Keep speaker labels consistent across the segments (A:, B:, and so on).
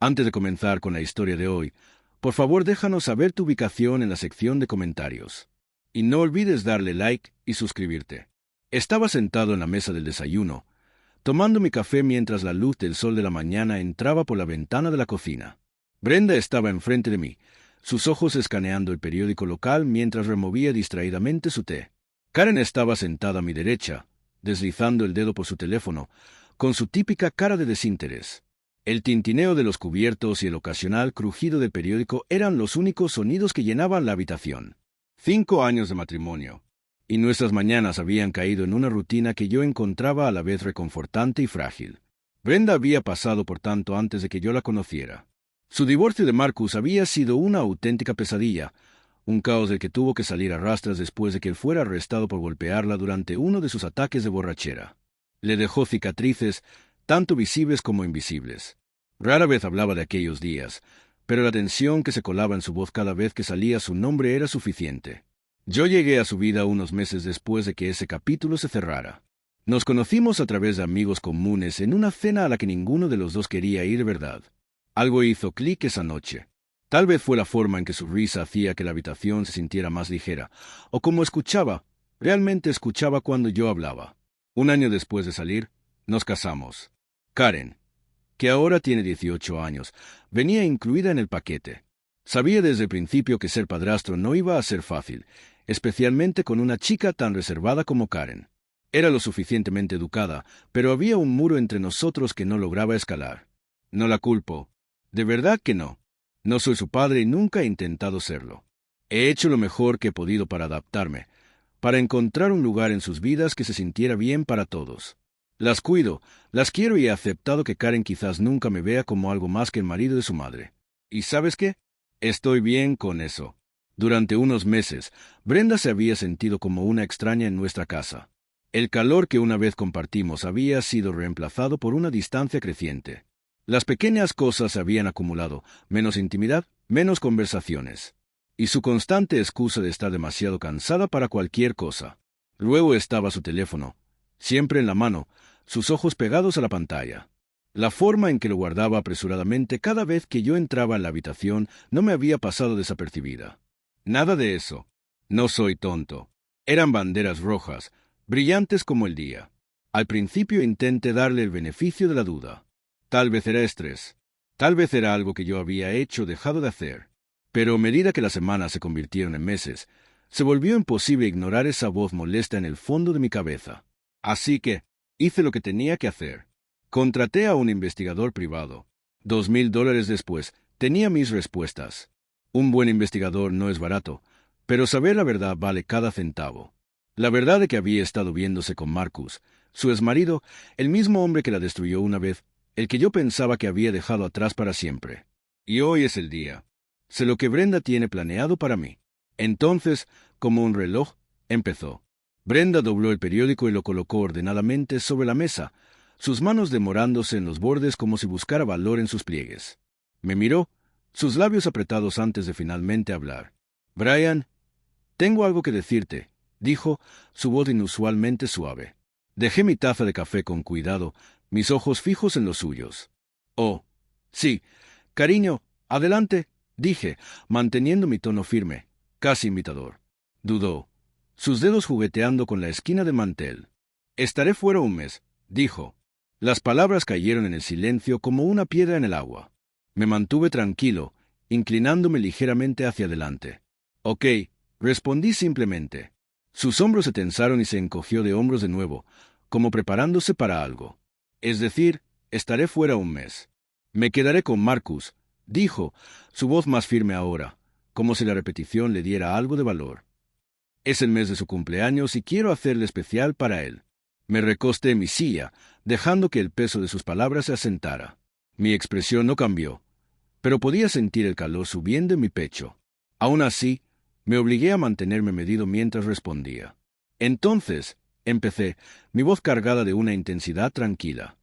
A: Antes de comenzar con la historia de hoy, por favor déjanos saber tu ubicación en la sección de comentarios. Y no olvides darle like y suscribirte. Estaba sentado en la mesa del desayuno, tomando mi café mientras la luz del sol de la mañana entraba por la ventana de la cocina. Brenda estaba enfrente de mí, sus ojos escaneando el periódico local mientras removía distraídamente su té. Karen estaba sentada a mi derecha, deslizando el dedo por su teléfono, con su típica cara de desinterés. El tintineo de los cubiertos y el ocasional crujido del periódico eran los únicos sonidos que llenaban la habitación. 5 años de matrimonio, y nuestras mañanas habían caído en una rutina que yo encontraba a la vez reconfortante y frágil. Brenda había pasado por tanto antes de que yo la conociera. Su divorcio de Marcus había sido una auténtica pesadilla, un caos del que tuvo que salir a rastras después de que él fuera arrestado por golpearla durante uno de sus ataques de borrachera. Le dejó cicatrices, tanto visibles como invisibles. Rara vez hablaba de aquellos días, pero la tensión que se colaba en su voz cada vez que salía su nombre era suficiente. Yo llegué a su vida unos meses después de que ese capítulo se cerrara. Nos conocimos a través de amigos comunes en una cena a la que ninguno de los dos quería ir, ¿verdad? Algo hizo clic esa noche. Tal vez fue la forma en que su risa hacía que la habitación se sintiera más ligera, o como escuchaba, realmente escuchaba cuando yo hablaba. Un año después de salir, nos casamos. Karen, que ahora tiene 18 años, venía incluida en el paquete. Sabía desde el principio que ser padrastro no iba a ser fácil, especialmente con una chica tan reservada como Karen. Era lo suficientemente educada, pero había un muro entre nosotros que no lograba escalar. No la culpo. De verdad que no. No soy su padre y nunca he intentado serlo. He hecho lo mejor que he podido para adaptarme, para encontrar un lugar en sus vidas que se sintiera bien para todos. Las cuido, las quiero y he aceptado que Karen quizás nunca me vea como algo más que el marido de su madre. ¿Y sabes qué? Estoy bien con eso. Durante unos meses, Brenda se había sentido como una extraña en nuestra casa. El calor que una vez compartimos había sido reemplazado por una distancia creciente. Las pequeñas cosas se habían acumulado, menos intimidad, menos conversaciones. Y su constante excusa de estar demasiado cansada para cualquier cosa. Luego estaba su teléfono, siempre en la mano, sus ojos pegados a la pantalla. La forma en que lo guardaba apresuradamente cada vez que yo entraba en la habitación no me había pasado desapercibida. Nada de eso. No soy tonto. Eran banderas rojas, brillantes como el día. Al principio intenté darle el beneficio de la duda. Tal vez era estrés. Tal vez era algo que yo había hecho o dejado de hacer. Pero a medida que las semanas se convirtieron en meses, se volvió imposible ignorar esa voz molesta en el fondo de mi cabeza. Así que hice lo que tenía que hacer. Contraté a un investigador privado. $2,000 después, tenía mis respuestas. Un buen investigador no es barato, pero saber la verdad vale cada centavo. La verdad de que había estado viéndose con Marcus, su exmarido, el mismo hombre que la destruyó una vez, el que yo pensaba que había dejado atrás para siempre. Y hoy es el día. Sé lo que Brenda tiene planeado para mí. Entonces, como un reloj, empezó. Brenda dobló el periódico y lo colocó ordenadamente sobre la mesa, sus manos demorándose en los bordes como si buscara valor en sus pliegues. Me miró, sus labios apretados antes de finalmente hablar. «Brian, tengo algo que decirte», dijo, su voz inusualmente suave. Dejé mi taza de café con cuidado, mis ojos fijos en los suyos. «Oh, sí, cariño, adelante», dije, manteniendo mi tono firme, casi imitador. Dudó, sus dedos jugueteando con la esquina del mantel. «Estaré fuera un mes», dijo. Las palabras cayeron en el silencio como una piedra en el agua. Me mantuve tranquilo, inclinándome ligeramente hacia adelante. «Ok», respondí simplemente. Sus hombros se tensaron y se encogió de hombros de nuevo, como preparándose para algo. «Es decir, estaré fuera un mes. Me quedaré con Marcus», dijo, su voz más firme ahora, como si la repetición le diera algo de valor. «Es el mes de su cumpleaños y quiero hacerle especial para él». Me recosté en mi silla, dejando que el peso de sus palabras se asentara. Mi expresión no cambió, pero podía sentir el calor subiendo en mi pecho. Aún así, me obligué a mantenerme medido mientras respondía. «Entonces», empecé, mi voz cargada de una intensidad tranquila.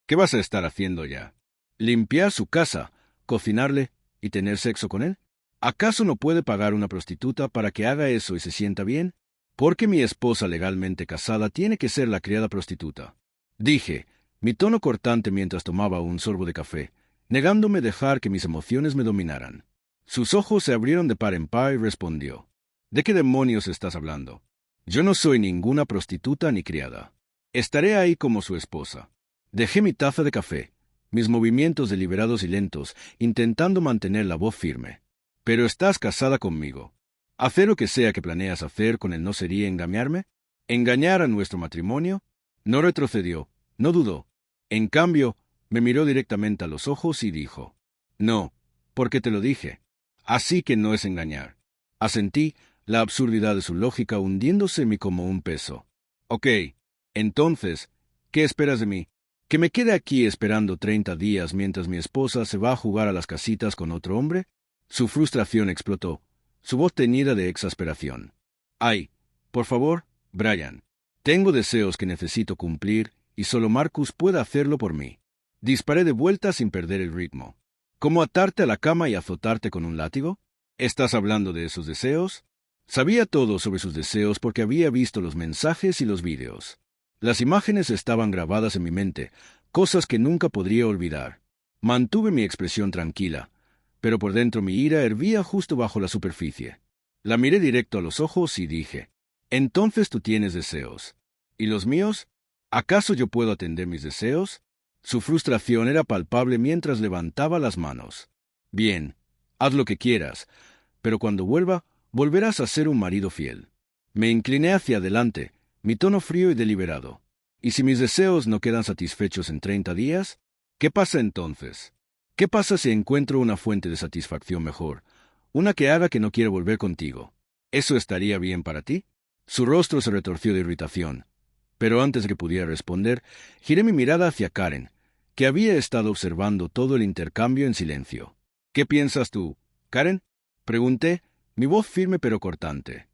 A: «¿Qué vas a estar haciendo ya? ¿Limpiar su casa, cocinarle y tener sexo con él? ¿Acaso no puede pagar una prostituta para que haga eso y se sienta bien? Porque mi esposa legalmente casada tiene que ser la criada prostituta», dije, mi tono cortante mientras tomaba un sorbo de café, negándome dejar que mis emociones me dominaran. Sus ojos se abrieron de par en par y respondió: ¿De qué demonios estás hablando? Yo no soy ninguna prostituta ni criada. Estaré ahí como su esposa. Dejé mi taza de café, mis movimientos deliberados y lentos, intentando mantener la voz firme. Pero estás casada conmigo. ¿Hacer lo que sea que planeas hacer con él no sería engañarme? ¿Engañar a nuestro matrimonio? No retrocedió, no dudó. En cambio, me miró directamente a los ojos y dijo: No, porque te lo dije. Así que no es engañar. Asentí, la absurdidad de su lógica hundiéndose en mí como un peso. Ok, entonces, ¿qué esperas de mí? ¿Que me quede aquí esperando 30 días mientras mi esposa se va a jugar a las casitas con otro hombre? Su frustración explotó, su voz teñida de exasperación. Ay, por favor, Brian. Tengo deseos que necesito cumplir y solo Marcus puede hacerlo por mí. Disparé de vuelta sin perder el ritmo. ¿Cómo atarte a la cama y azotarte con un látigo? ¿Estás hablando de esos deseos? Sabía todo sobre sus deseos porque había visto los mensajes y los vídeos. Las imágenes estaban grabadas en mi mente, cosas que nunca podría olvidar. Mantuve mi expresión tranquila, pero por dentro mi ira hervía justo bajo la superficie. La miré directo a los ojos y dije: Entonces tú tienes deseos. ¿Y los míos? ¿Acaso yo puedo atender mis deseos? Su frustración era palpable mientras levantaba las manos. Bien, haz lo que quieras, pero cuando vuelva, volverás a ser un marido fiel. Me incliné hacia adelante, mi tono frío y deliberado. ¿Y si mis deseos no quedan satisfechos en 30 días? ¿Qué pasa entonces? ¿Qué pasa si encuentro una fuente de satisfacción mejor, una que haga que no quiera volver contigo? ¿Eso estaría bien para ti? Su rostro se retorció de irritación, pero antes de que pudiera responder, giré mi mirada hacia Karen, que había estado observando todo el intercambio en silencio. ¿Qué piensas tú, Karen? Pregunté, mi voz firme pero cortante.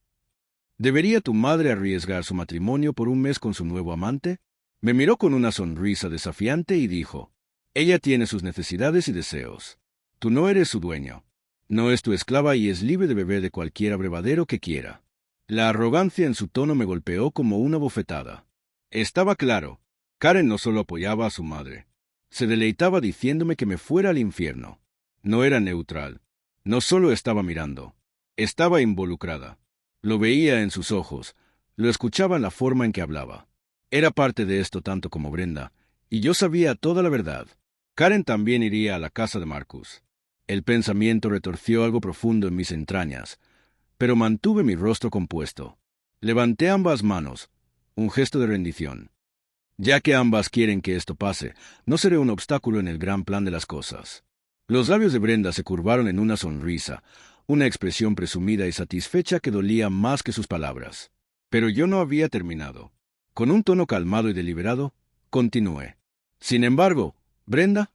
A: ¿Debería tu madre arriesgar su matrimonio por un mes con su nuevo amante? Me miró con una sonrisa desafiante y dijo: Ella tiene sus necesidades y deseos. Tú no eres su dueño. No es tu esclava y es libre de beber de cualquier abrevadero que quiera. La arrogancia en su tono me golpeó como una bofetada. Estaba claro, Karen no solo apoyaba a su madre. Se deleitaba diciéndome que me fuera al infierno. No era neutral. No solo estaba mirando. Estaba involucrada. Lo veía en sus ojos. Lo escuchaba en la forma en que hablaba. Era parte de esto tanto como Brenda, y yo sabía toda la verdad. Karen también iría a la casa de Marcus. El pensamiento retorció algo profundo en mis entrañas, pero mantuve mi rostro compuesto. Levanté ambas manos, un gesto de rendición. Ya que ambas quieren que esto pase, no seré un obstáculo en el gran plan de las cosas. Los labios de Brenda se curvaron en una sonrisa, una expresión presumida y satisfecha que dolía más que sus palabras. Pero yo no había terminado. Con un tono calmado y deliberado, continué. Sin embargo, Brenda,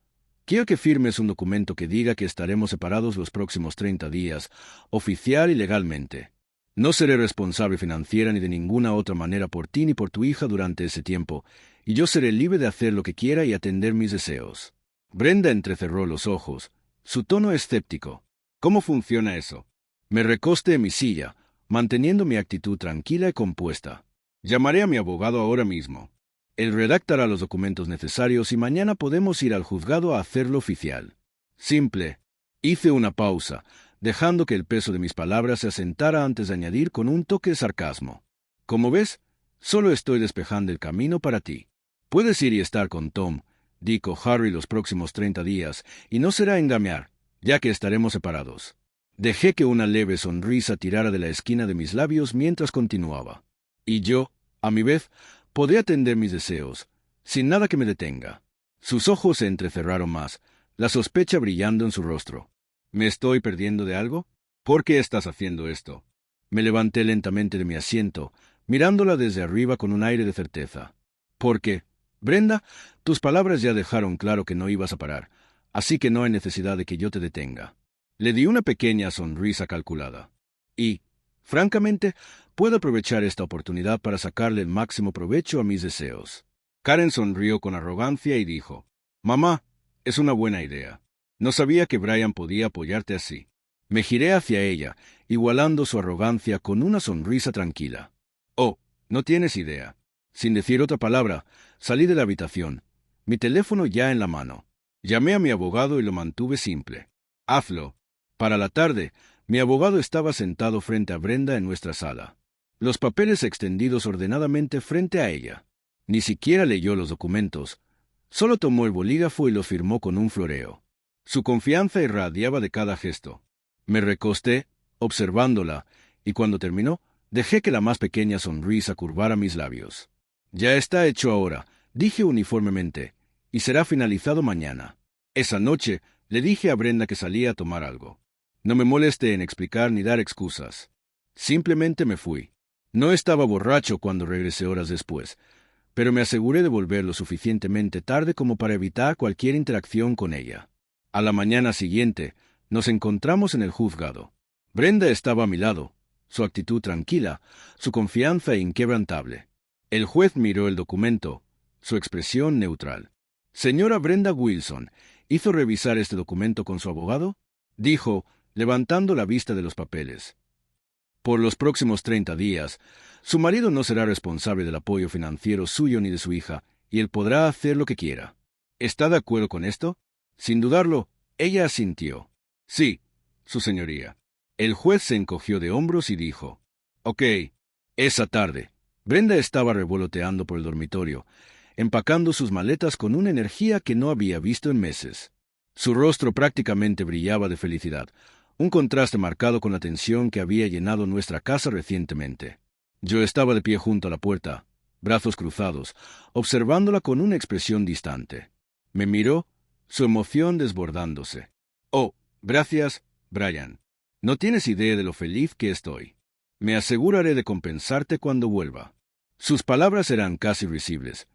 A: quiero que firmes un documento que diga que estaremos separados los próximos 30 días, oficial y legalmente. No seré responsable financiera ni de ninguna otra manera por ti ni por tu hija durante ese tiempo, y yo seré libre de hacer lo que quiera y atender mis deseos. Brenda entrecerró los ojos, su tono escéptico. ¿Cómo funciona eso? Me recosté en mi silla, manteniendo mi actitud tranquila y compuesta. Llamaré a mi abogado ahora mismo. Él redactará los documentos necesarios y mañana podemos ir al juzgado a hacerlo oficial. Simple. Hice una pausa, dejando que el peso de mis palabras se asentara antes de añadir con un toque de sarcasmo. Como ves, solo estoy despejando el camino para ti. Puedes ir y estar con Tom, Dick o Harry los próximos 30 días, y no será engañar, ya que estaremos separados. Dejé que una leve sonrisa tirara de la esquina de mis labios mientras continuaba. Y yo, a mi vez, podré atender mis deseos, sin nada que me detenga. Sus ojos se entrecerraron más, la sospecha brillando en su rostro. ¿Me estoy perdiendo de algo? ¿Por qué estás haciendo esto? Me levanté lentamente de mi asiento, mirándola desde arriba con un aire de certeza. Porque, Brenda, tus palabras ya dejaron claro que no ibas a parar, así que no hay necesidad de que yo te detenga. Le di una pequeña sonrisa calculada. Y, francamente, puedo aprovechar esta oportunidad para sacarle el máximo provecho a mis deseos. Karen sonrió con arrogancia y dijo: Mamá, es una buena idea. No sabía que Brian podía apoyarte así. Me giré hacia ella, igualando su arrogancia con una sonrisa tranquila. Oh, no tienes idea. Sin decir otra palabra, salí de la habitación, mi teléfono ya en la mano. Llamé a mi abogado y lo mantuve simple. Hazlo. Para la tarde, mi abogado estaba sentado frente a Brenda en nuestra sala, los papeles extendidos ordenadamente frente a ella. Ni siquiera leyó los documentos, solo tomó el bolígrafo y lo firmó con un floreo. Su confianza irradiaba de cada gesto. Me recosté, observándola, y cuando terminó, dejé que la más pequeña sonrisa curvara mis labios. Ya está hecho ahora, dije uniformemente, y será finalizado mañana. Esa noche, le dije a Brenda que salía a tomar algo. No me molesté en explicar ni dar excusas. Simplemente me fui. No estaba borracho cuando regresé horas después, pero me aseguré de volver lo suficientemente tarde como para evitar cualquier interacción con ella. A la mañana siguiente, nos encontramos en el juzgado. Brenda estaba a mi lado, su actitud tranquila, su confianza inquebrantable. El juez miró el documento, su expresión neutral. Señora Brenda Wilson, ¿hizo revisar este documento con su abogado? Dijo, levantando la vista de los papeles. Por los próximos 30 días, su marido no será responsable del apoyo financiero suyo ni de su hija, y él podrá hacer lo que quiera. ¿Está de acuerdo con esto? Sin dudarlo, ella asintió. Sí, su señoría. El juez se encogió de hombros y dijo, «Ok». Esa tarde, Brenda estaba revoloteando por el dormitorio, empacando sus maletas con una energía que no había visto en meses. Su rostro prácticamente brillaba de felicidad, un contraste marcado con la tensión que había llenado nuestra casa recientemente. Yo estaba de pie junto a la puerta, brazos cruzados, observándola con una expresión distante. Me miró, su emoción desbordándose. «Oh, gracias, Brian. No tienes idea de lo feliz que estoy. Me aseguraré de compensarte cuando vuelva». Sus palabras eran casi risibles,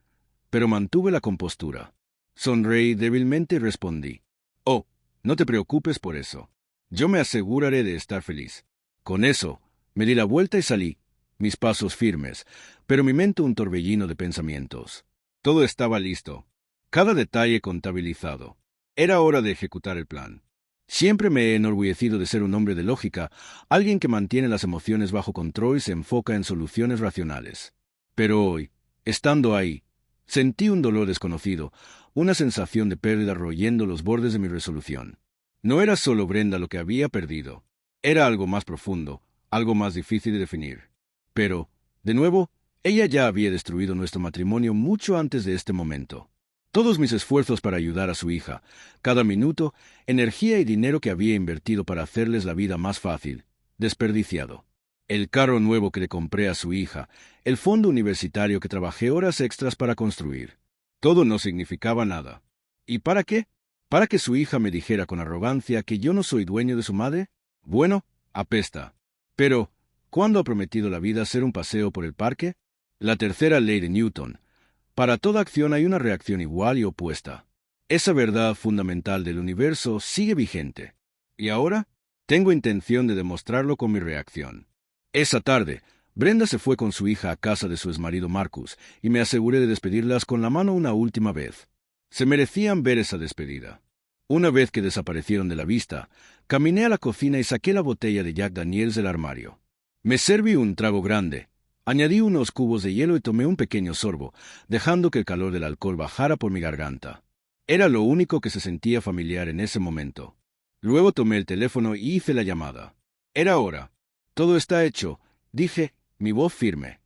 A: pero mantuve la compostura. Sonreí débilmente y respondí, «Oh, no te preocupes por eso. Yo me aseguraré de estar feliz». Con eso, me di la vuelta y salí, mis pasos firmes, pero mi mente un torbellino de pensamientos. Todo estaba listo, cada detalle contabilizado. Era hora de ejecutar el plan. Siempre me he enorgullecido de ser un hombre de lógica, alguien que mantiene las emociones bajo control y se enfoca en soluciones racionales. Pero hoy, estando ahí, sentí un dolor desconocido, una sensación de pérdida royendo los bordes de mi resolución. No era solo Brenda lo que había perdido. Era algo más profundo, algo más difícil de definir. Pero, de nuevo, ella ya había destruido nuestro matrimonio mucho antes de este momento. Todos mis esfuerzos para ayudar a su hija, cada minuto, energía y dinero que había invertido para hacerles la vida más fácil, desperdiciado. El carro nuevo que le compré a su hija, el fondo universitario que trabajé horas extras para construir. Todo no significaba nada. ¿Y para qué? ¿Para que su hija me dijera con arrogancia que yo no soy dueño de su madre? Bueno, apesta. Pero, ¿cuándo ha prometido la vida ser un paseo por el parque? La tercera ley de Newton. Para toda acción hay una reacción igual y opuesta. Esa verdad fundamental del universo sigue vigente. ¿Y ahora? Tengo intención de demostrarlo con mi reacción. Esa tarde, Brenda se fue con su hija a casa de su exmarido Marcus, y me aseguré de despedirlas con la mano una última vez. Se merecían ver esa despedida. Una vez que desaparecieron de la vista, caminé a la cocina y saqué la botella de Jack Daniels del armario. Me serví un trago grande, añadí unos cubos de hielo y tomé un pequeño sorbo, dejando que el calor del alcohol bajara por mi garganta. Era lo único que se sentía familiar en ese momento. Luego tomé el teléfono y hice la llamada. Era hora. Todo está hecho, dije, mi voz firme.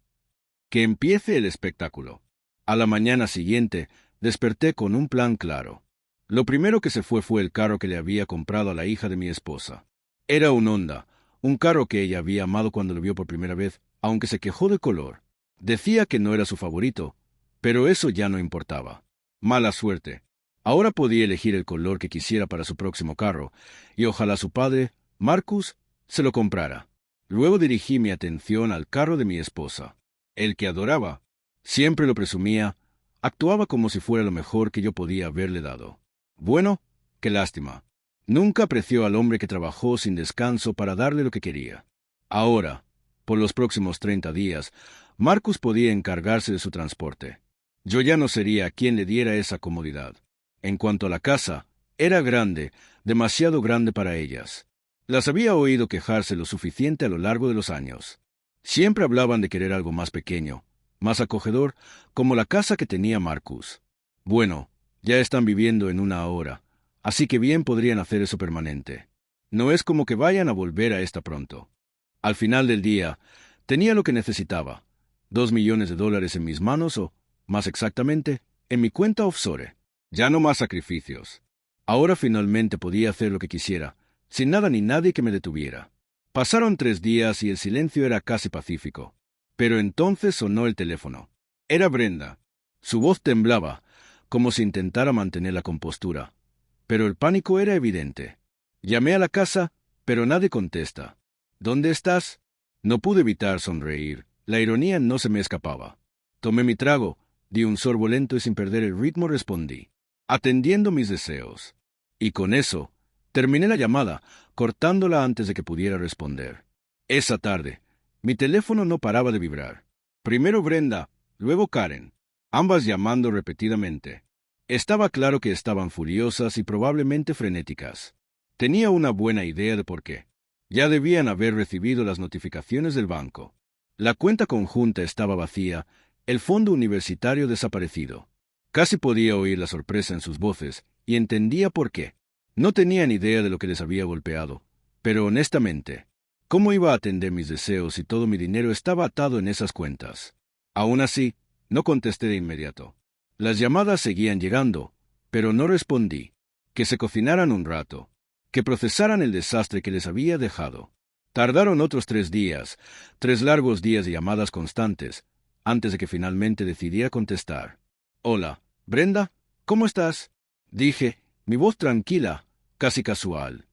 A: Que empiece el espectáculo. A la mañana siguiente, desperté con un plan claro. Lo primero que se fue el carro que le había comprado a la hija de mi esposa. Era un Honda, un carro que ella había amado cuando lo vio por primera vez, aunque se quejó del color. Decía que no era su favorito, pero eso ya no importaba. Mala suerte. Ahora podía elegir el color que quisiera para su próximo carro, y ojalá su padre, Marcus, se lo comprara. Luego dirigí mi atención al carro de mi esposa. El que adoraba. Siempre lo presumía, actuaba como si fuera lo mejor que yo podía haberle dado. Bueno, qué lástima. Nunca apreció al hombre que trabajó sin descanso para darle lo que quería. Ahora, por los próximos 30 días, Marcus podía encargarse de su transporte. Yo ya no sería quien le diera esa comodidad. En cuanto a la casa, era grande, demasiado grande para ellas. Las había oído quejarse lo suficiente a lo largo de los años. Siempre hablaban de querer algo más pequeño, más acogedor, como la casa que tenía Marcus. Bueno, Ya están viviendo en una ahora, así que bien podrían hacer eso permanente. No es como que vayan a volver a esta pronto. Al final del día, tenía lo que necesitaba, $2 millones en mis manos o, más exactamente, en mi cuenta offshore. Ya no más sacrificios. Ahora finalmente podía hacer lo que quisiera, sin nada ni nadie que me detuviera. Pasaron 3 días y el silencio era casi pacífico. Pero entonces sonó el teléfono. Era Brenda. Su voz temblaba, como si intentara mantener la compostura. Pero el pánico era evidente. Llamé a la casa, pero nadie contesta. ¿Dónde estás? No pude evitar sonreír. La ironía no se me escapaba. Tomé mi trago, di un sorbo lento y sin perder el ritmo respondí, atendiendo mis deseos. Y con eso, terminé la llamada, cortándola antes de que pudiera responder. Esa tarde, mi teléfono no paraba de vibrar. Primero Brenda, luego Karen, ambas llamando repetidamente. Estaba claro que estaban furiosas y probablemente frenéticas. Tenía una buena idea de por qué. Ya debían haber recibido las notificaciones del banco. La cuenta conjunta estaba vacía, el fondo universitario desaparecido. Casi podía oír la sorpresa en sus voces, y entendía por qué. No tenían idea de lo que les había golpeado, pero honestamente, ¿cómo iba a atender mis deseos si todo mi dinero estaba atado en esas cuentas? Aún así, no contesté de inmediato. Las llamadas seguían llegando, pero no respondí. Que se cocinaran un rato, que procesaran el desastre que les había dejado. Tardaron otros 3 días, 3 largos días de llamadas constantes, antes de que finalmente decidiera contestar. Hola, Brenda, ¿cómo estás? Dije, mi voz tranquila, casi casual.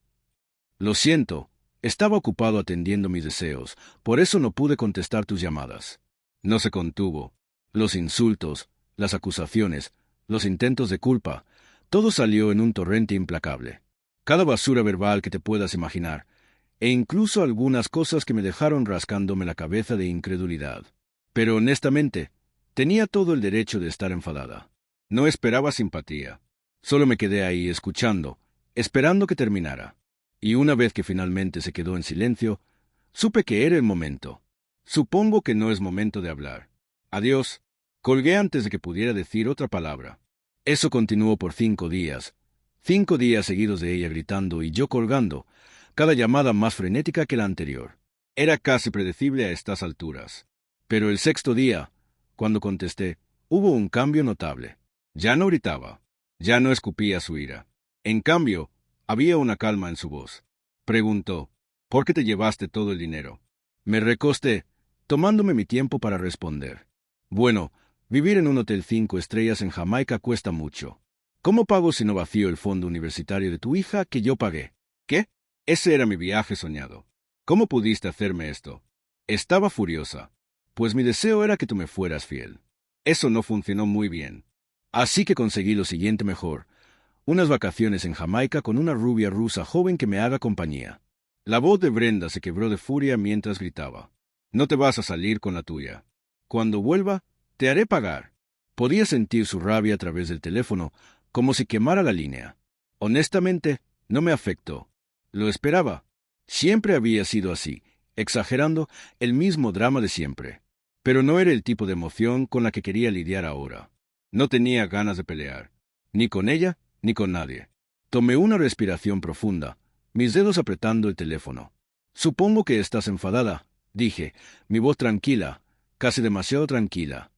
A: Lo siento, estaba ocupado atendiendo mis deseos, por eso no pude contestar tus llamadas. No se contuvo. Los insultos, las acusaciones, los intentos de culpa, todo salió en un torrente implacable. Cada basura verbal que te puedas imaginar, e incluso algunas cosas que me dejaron rascándome la cabeza de incredulidad. Pero honestamente, tenía todo el derecho de estar enfadada. No esperaba simpatía. Solo me quedé ahí escuchando, esperando que terminara. Y una vez que finalmente se quedó en silencio, supe que era el momento. Supongo que no es momento de hablar. Adiós. Colgué antes de que pudiera decir otra palabra. Eso continuó por 5 días. 5 días seguidos de ella gritando y yo colgando, cada llamada más frenética que la anterior. Era casi predecible a estas alturas. Pero el 6.º día, cuando contesté, hubo un cambio notable. Ya no gritaba. Ya no escupía su ira. En cambio, había una calma en su voz. Preguntó, ¿por qué te llevaste todo el dinero? Me recosté, tomándome mi tiempo para responder. Bueno, vivir en un hotel 5 estrellas en Jamaica cuesta mucho. ¿Cómo pago si no vacío el fondo universitario de tu hija que yo pagué? ¿Qué? Ese era mi viaje soñado. ¿Cómo pudiste hacerme esto? Estaba furiosa, pues mi deseo era que tú me fueras fiel. Eso no funcionó muy bien. Así que conseguí lo siguiente mejor: unas vacaciones en Jamaica con una rubia rusa joven que me haga compañía. La voz de Brenda se quebró de furia mientras gritaba. No te vas a salir con la tuya. Cuando vuelva, te haré pagar. Podía sentir su rabia a través del teléfono, como si quemara la línea. Honestamente, no me afectó. Lo esperaba. Siempre había sido así, exagerando el mismo drama de siempre. Pero no era el tipo de emoción con la que quería lidiar ahora. No tenía ganas de pelear, ni con ella, ni con nadie. Tomé una respiración profunda, mis dedos apretando el teléfono. Supongo que estás enfadada, dije, mi voz tranquila, casi demasiado tranquila.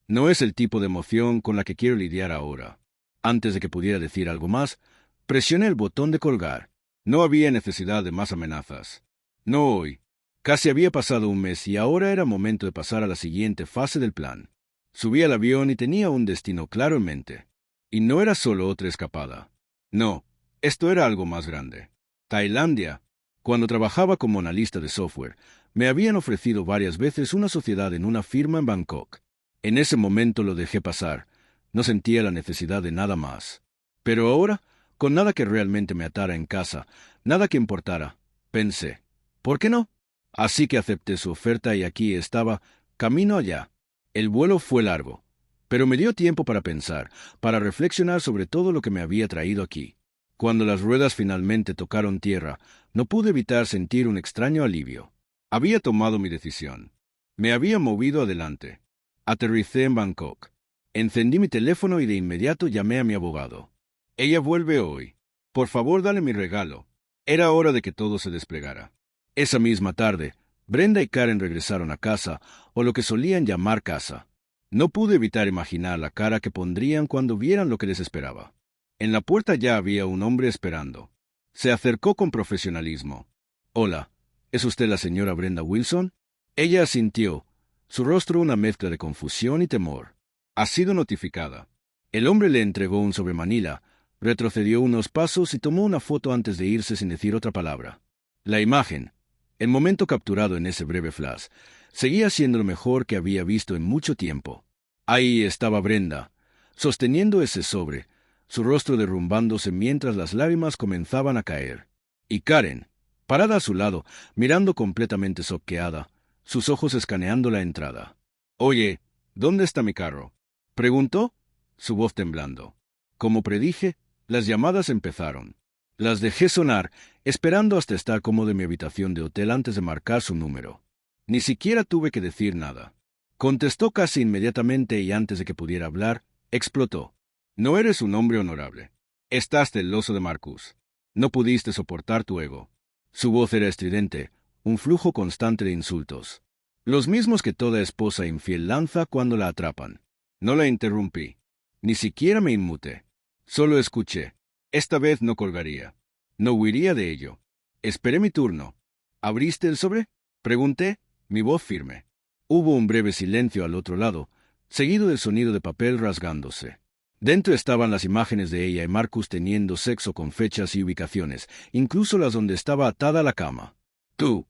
A: No es el tipo de emoción con la que quiero lidiar ahora. Antes de que pudiera decir algo más, presioné el botón de colgar. No había necesidad de más amenazas. No hoy. Casi había pasado un mes y ahora era momento de pasar a la siguiente fase del plan. Subí al avión y tenía un destino claro en mente. Y no era solo otra escapada. No, esto era algo más grande. Tailandia. Cuando trabajaba como analista de software, me habían ofrecido varias veces una sociedad en una firma en Bangkok. En ese momento lo dejé pasar. No sentía la necesidad de nada más. Pero ahora, con nada que realmente me atara en casa, nada que importara, pensé, ¿por qué no? Así que acepté su oferta y aquí estaba, camino allá. El vuelo fue largo, pero me dio tiempo para pensar, para reflexionar sobre todo lo que me había traído aquí. Cuando las ruedas finalmente tocaron tierra, no pude evitar sentir un extraño alivio. Había tomado mi decisión. Me había movido adelante. Aterricé en Bangkok. Encendí mi teléfono y de inmediato llamé a mi abogado. Ella vuelve hoy. Por favor, dale mi regalo. Era hora de que todo se desplegara. Esa misma tarde, Brenda y Karen regresaron a casa, o lo que solían llamar casa. No pude evitar imaginar la cara que pondrían cuando vieran lo que les esperaba. En la puerta ya había un hombre esperando. Se acercó con profesionalismo. «Hola, ¿es usted la señora Brenda Wilson?» Ella asintió, su rostro una mezcla de confusión y temor. «Ha sido notificada». El hombre le entregó un sobremanila, retrocedió unos pasos y tomó una foto antes de irse sin decir otra palabra. La imagen, el momento capturado en ese breve flash, seguía siendo lo mejor que había visto en mucho tiempo. Ahí estaba Brenda, sosteniendo ese sobre, su rostro derrumbándose mientras las lágrimas comenzaban a caer. Y Karen, parada a su lado, mirando completamente choqueada, sus ojos escaneando la entrada. «Oye, ¿dónde está mi carro?», preguntó, su voz temblando. Como predije, las llamadas empezaron. Las dejé sonar, esperando hasta estar cómodo en mi habitación de hotel antes de marcar su número. Ni siquiera tuve que decir nada. Contestó casi inmediatamente y antes de que pudiera hablar, explotó. «No eres un hombre honorable. Estás celoso de Marcus. No pudiste soportar tu ego». Su voz era estridente, un flujo constante de insultos. Los mismos que toda esposa infiel lanza cuando la atrapan. No la interrumpí. Ni siquiera me inmuté. Solo escuché. Esta vez no colgaría. No huiría de ello. Esperé mi turno. «¿Abriste el sobre?», pregunté, mi voz firme. Hubo un breve silencio al otro lado, seguido del sonido de papel rasgándose. Dentro estaban las imágenes de ella y Marcus teniendo sexo con fechas y ubicaciones, incluso las donde estaba atada a la cama. Tú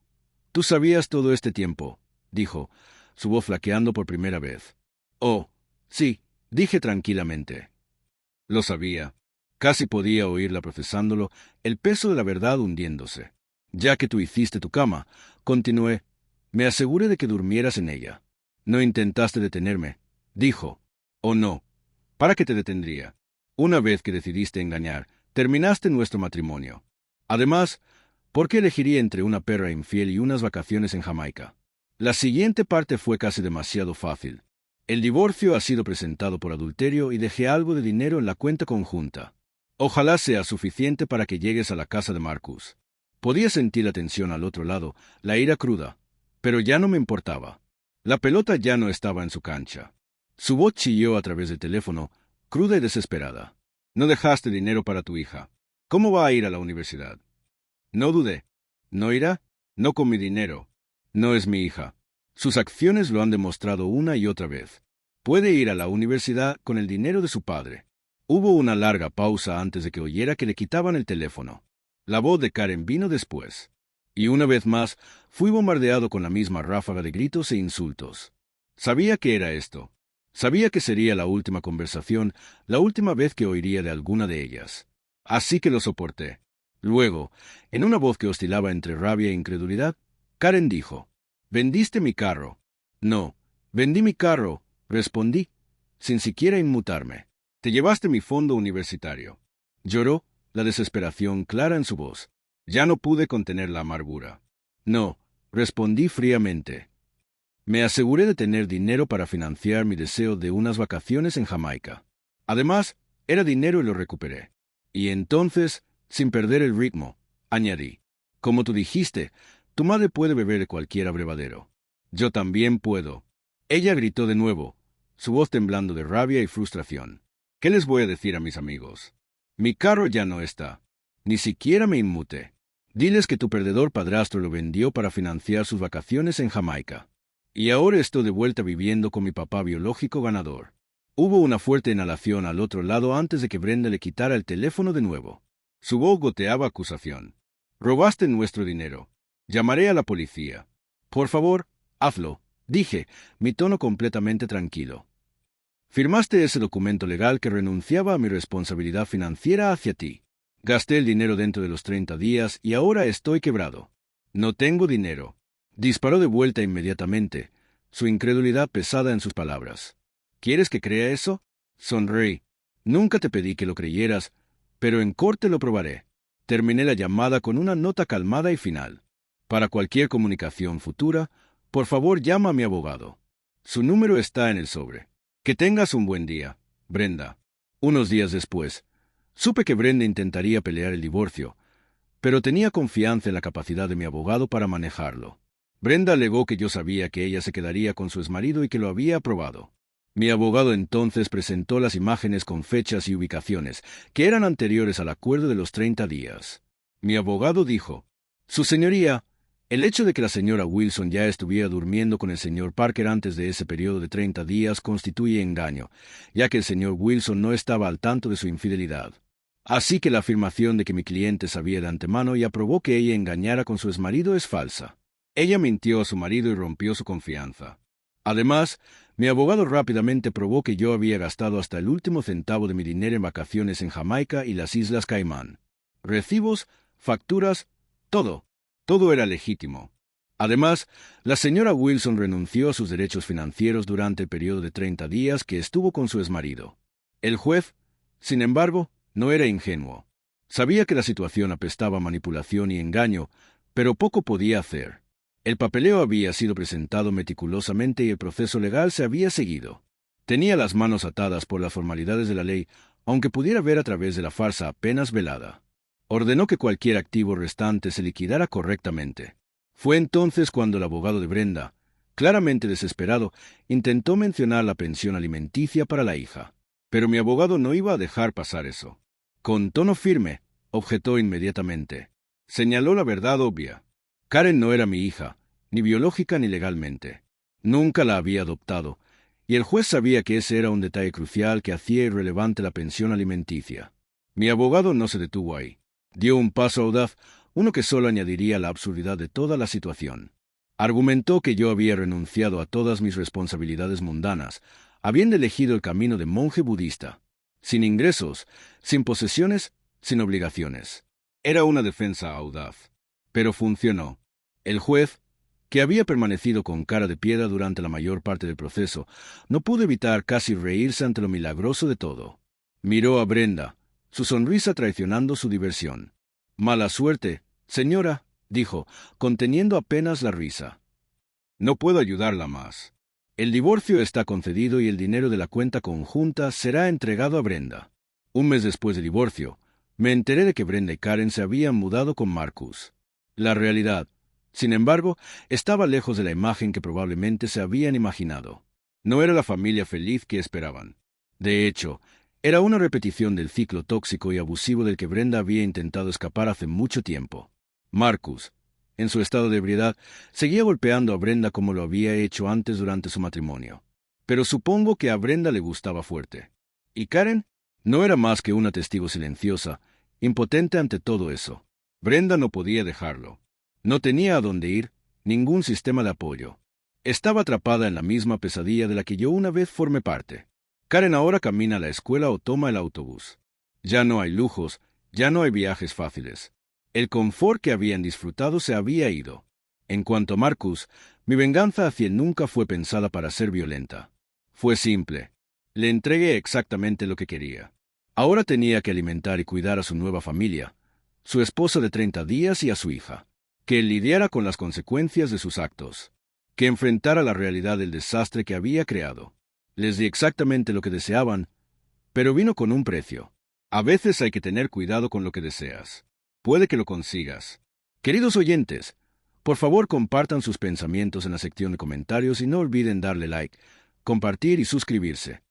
A: sabías todo este tiempo», dijo, su voz flaqueando por primera vez. «Oh, sí», dije tranquilamente. Lo sabía. Casi podía oírla procesándolo, el peso de la verdad hundiéndose. «Ya que tú hiciste tu cama», continué, «me aseguré de que durmieras en ella. No intentaste detenerme», dijo. «¿O no? ¿Para qué te detendría? Una vez que decidiste engañar, terminaste nuestro matrimonio. Además, ¿por qué elegiría entre una perra infiel y unas vacaciones en Jamaica?» La siguiente parte fue casi demasiado fácil. El divorcio ha sido presentado por adulterio y dejé algo de dinero en la cuenta conjunta. Ojalá sea suficiente para que llegues a la casa de Marcus. Podía sentir la tensión al otro lado, la ira cruda, pero ya no me importaba. La pelota ya no estaba en su cancha. Su voz chilló a través del teléfono, cruda y desesperada. «No dejaste dinero para tu hija. ¿Cómo va a ir a la universidad?» No dudé. «¿No irá? No con mi dinero. No es mi hija. Sus acciones lo han demostrado una y otra vez. Puede ir a la universidad con el dinero de su padre». Hubo una larga pausa antes de que oyera que le quitaban el teléfono. La voz de Karen vino después. Y una vez más, fui bombardeado con la misma ráfaga de gritos e insultos. Sabía que era esto. Sabía que sería la última conversación, la última vez que oiría de alguna de ellas. Así que lo soporté. Luego, en una voz que oscilaba entre rabia e incredulidad, Karen dijo: «¿Vendiste mi carro?» «No, vendí mi carro», respondí, sin siquiera inmutarme. «Te llevaste mi fondo universitario». Lloró, la desesperación clara en su voz. Ya no pude contener la amargura. «No», respondí fríamente. Me aseguré de tener dinero para financiar mi deseo de unas vacaciones en Jamaica. Además, era dinero y lo recuperé. Y entonces, sin perder el ritmo, añadí: «Como tú dijiste, tu madre puede beber de cualquier abrevadero. Yo también puedo». Ella gritó de nuevo, su voz temblando de rabia y frustración. «¿Qué les voy a decir a mis amigos? Mi carro ya no está. Ni siquiera me inmuté. Diles que tu perdedor padrastro lo vendió para financiar sus vacaciones en Jamaica. Y ahora estoy de vuelta viviendo con mi papá biológico ganador». Hubo una fuerte inhalación al otro lado antes de que Brenda le quitara el teléfono de nuevo. Su voz goteaba acusación. «Robaste nuestro dinero. Llamaré a la policía». «Por favor, hazlo», dije, mi tono completamente tranquilo. «Firmaste ese documento legal que renunciaba a mi responsabilidad financiera hacia ti. Gasté el dinero dentro de los 30 días y ahora estoy quebrado. No tengo dinero». Disparó de vuelta inmediatamente, su incredulidad pesada en sus palabras. «¿Quieres que crea eso?». Sonreí. «Nunca te pedí que lo creyeras, pero en corte lo probaré». Terminé la llamada con una nota calmada y final. «Para cualquier comunicación futura, por favor llama a mi abogado. Su número está en el sobre». Que tengas un buen día, Brenda. Unos días después, supe que Brenda intentaría pelear el divorcio, pero tenía confianza en la capacidad de mi abogado para manejarlo. Brenda alegó que yo sabía que ella se quedaría con su exmarido y que lo había aprobado. Mi abogado entonces presentó las imágenes con fechas y ubicaciones, que eran anteriores al acuerdo de los 30 días. Mi abogado dijo: «Su señoría, el hecho de que la señora Wilson ya estuviera durmiendo con el señor Parker antes de ese periodo de 30 días constituye engaño, ya que el señor Wilson no estaba al tanto de su infidelidad. Así que la afirmación de que mi cliente sabía de antemano y aprobó que ella engañara con su exmarido es falsa. Ella mintió a su marido y rompió su confianza. Además, mi abogado rápidamente probó que yo había gastado hasta el último centavo de mi dinero en vacaciones en Jamaica y las Islas Caimán. Recibos, facturas, todo. Todo era legítimo. Además, la señora Wilson renunció a sus derechos financieros durante el periodo de 30 días que estuvo con su exmarido. El juez, sin embargo, no era ingenuo. Sabía que la situación apestaba a manipulación y engaño, pero poco podía hacer. El papeleo había sido presentado meticulosamente y el proceso legal se había seguido. Tenía las manos atadas por las formalidades de la ley, aunque pudiera ver a través de la farsa apenas velada. Ordenó que cualquier activo restante se liquidara correctamente. Fue entonces cuando el abogado de Brenda, claramente desesperado, intentó mencionar la pensión alimenticia para la hija. Pero mi abogado no iba a dejar pasar eso. Con tono firme, objetó inmediatamente. Señaló la verdad obvia. Karen no era mi hija, ni biológica ni legalmente. Nunca la había adoptado, y el juez sabía que ese era un detalle crucial que hacía irrelevante la pensión alimenticia. Mi abogado no se detuvo ahí. Dio un paso audaz, uno que solo añadiría la absurdidad de toda la situación. Argumentó que yo había renunciado a todas mis responsabilidades mundanas, habiendo elegido el camino de monje budista, sin ingresos, sin posesiones, sin obligaciones. Era una defensa audaz. Pero funcionó. El juez, que había permanecido con cara de piedra durante la mayor parte del proceso, no pudo evitar casi reírse ante lo milagroso de todo. Miró a Brenda, su sonrisa traicionando su diversión. «Mala suerte, señora», dijo, conteniendo apenas la risa. «No puedo ayudarla más. El divorcio está concedido y el dinero de la cuenta conjunta será entregado a Brenda». Un mes después del divorcio, me enteré de que Brenda y Karen se habían mudado con Marcus. La realidad, sin embargo, estaba lejos de la imagen que probablemente se habían imaginado. No era la familia feliz que esperaban. De hecho, era una repetición del ciclo tóxico y abusivo del que Brenda había intentado escapar hace mucho tiempo. Marcus, en su estado de ebriedad, seguía golpeando a Brenda como lo había hecho antes durante su matrimonio. Pero supongo que a Brenda le gustaba fuerte. ¿Y Karen? No era más que una testigo silenciosa, impotente ante todo eso. Brenda no podía dejarlo. No tenía a dónde ir, ningún sistema de apoyo. Estaba atrapada en la misma pesadilla de la que yo una vez formé parte. Karen ahora camina a la escuela o toma el autobús. Ya no hay lujos, ya no hay viajes fáciles. El confort que habían disfrutado se había ido. En cuanto a Marcus, mi venganza hacia él nunca fue pensada para ser violenta. Fue simple. Le entregué exactamente lo que quería. Ahora tenía que alimentar y cuidar a su nueva familia, su esposa de 30 días y a su hija. Que él lidiara con las consecuencias de sus actos. Que enfrentara la realidad del desastre que había creado. Les di exactamente lo que deseaban, pero vino con un precio. A veces hay que tener cuidado con lo que deseas. Puede que lo consigas. Queridos oyentes, por favor compartan sus pensamientos en la sección de comentarios y no olviden darle like, compartir y suscribirse.